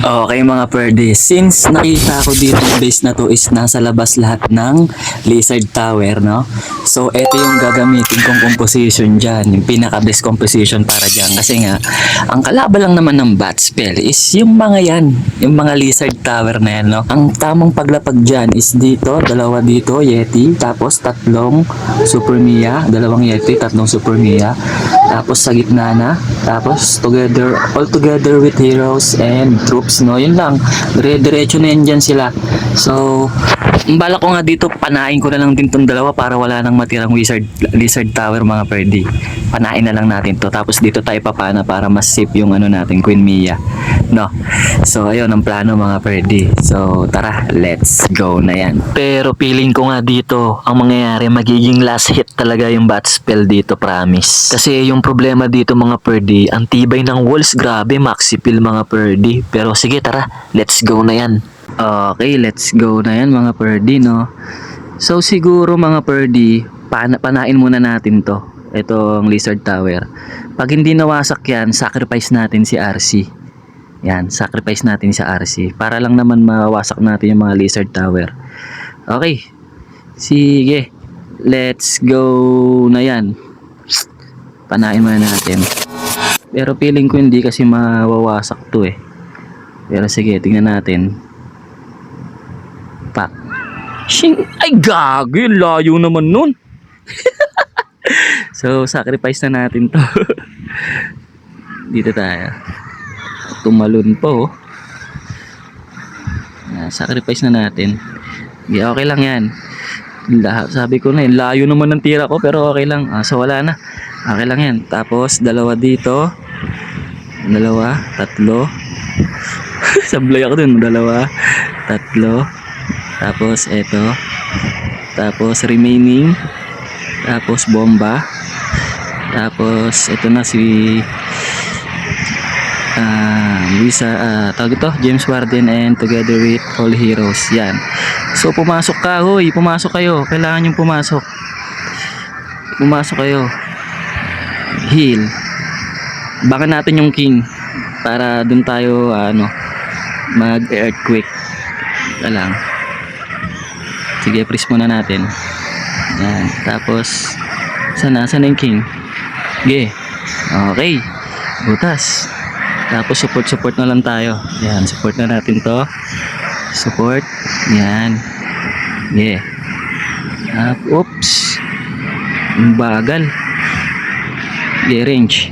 Okay mga pwede, since nakita ko dito yung base na to is nasa labas lahat ng Lizard Tower, no? So, ito yung gagamitin kong composition dyan, yung pinaka-best composition para dyan. Kasi nga, ang kalaban lang naman ng bat spell is yung mga yan, yung mga Lizard Tower na yan, no? Ang tamang paglapag dyan is dito, dalawa dito, Yeti, tapos tatlong Super Mia, dalawang Yeti, tatlong Super Mia, tapos sa gitna na, tapos together, all together with heroes and troops, no? Yun lang, dire-diretso na yan dyan sila. So, ang bala ko nga dito, panain ko na lang din tong dalawa para wala nang matirang Lizard Tower mga pwede. Panain na lang natin to, tapos dito tayo papana para mas safe yung ano natin, Queen Mia, no? So, ayun ang plano mga pwede. So, tara, let's go na yan. Pero feeling ko nga dito, ang mangyayari, magiging last hit talaga yung bat spell dito, promise. Kasi yung problema dito mga pwede, ang tibay ng walls, grabe, maxi pill mga pwede. Pero sige, tara, let's go na yan. Okay, let's go na yan mga pwede, no? So, siguro mga pwede, panain muna natin to. Ito ang Lizard Tower. Pag hindi nawasak yan, sacrifice natin si RC. Yan, sacrifice natin sa RC para lang naman mawasak natin yung mga Lizard Tower. Okay. Sige. Let's go na yan. Panain muna natin. Pero feeling ko hindi kasi mawawasak to eh. Pero sige, tingnan natin. Pak. Ay gagi, layo naman nun. So, sacrifice na natin to. Dito tayo. Tumalon po. Sacrifice na natin. Okay lang yan. Sabi ko na yun, layo naman ng tira ko pero okay lang. So wala na. Okay lang yan. Tapos dalawa dito. Dalawa, tatlo. Sablay ako dun. Dalawa, tatlo. Tapos eto. Tapos remaining. Tapos bomba. Tapos ito na si tawag ito, James Warden and together with all heroes. Yan. So pumasok ka, hoy, pumasok kayo. Kailangan yung pumasok. Pumasok kayo. Heal. Baka natin yung king para dun tayo mag-earthquake. Ito lang. Sige, freeze muna natin. Yan. Tapos sana yung king? Sige. Okay. Butas. Tapos support na lang tayo. Yan, support na natin to. Support. Yan. Yeah. Oops. Bagal. Yeah, range.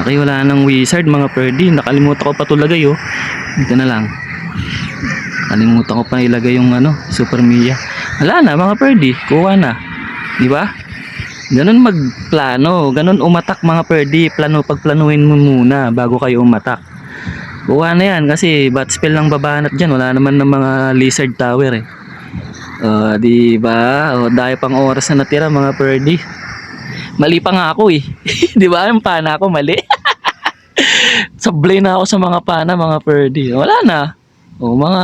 Okay, wala nang wizard mga pwede. Nakalimutan ko pa ito lagay oh. Dito na lang. Nakalimutan ko pa ilagay yung Super Mia. Wala na mga pwede. Kuha na. Di ba? Ganun magplano, ganun umatak mga pwede. Pagplanuhin mo muna bago kayo umatak. Buwa na yan kasi bat spell lang babanat dyan. Wala naman ng mga Lizard Tower eh. Diba? Dahil pang oras na natira mga pwede. Mali pa nga ako eh. Diba? Yung pana ako mali. Sablay na ako sa mga pana mga pwede. Wala na. Mga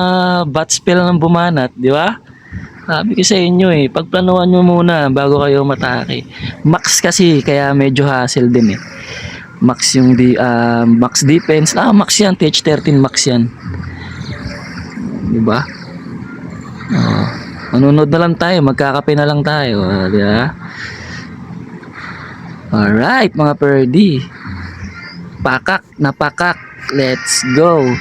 bat spell lang bumanat. Diba? Sabi ko sa inyo eh, pagplanuhan nyo muna bago kayo matake. Max kasi, kaya medyo hassle din eh. Max yung max defense. Max yan, TH13 max yan. Diba? Manunod na lang tayo, magkakape na lang tayo. Diba? Alright mga pwede. Pakak na pakak. Let's go.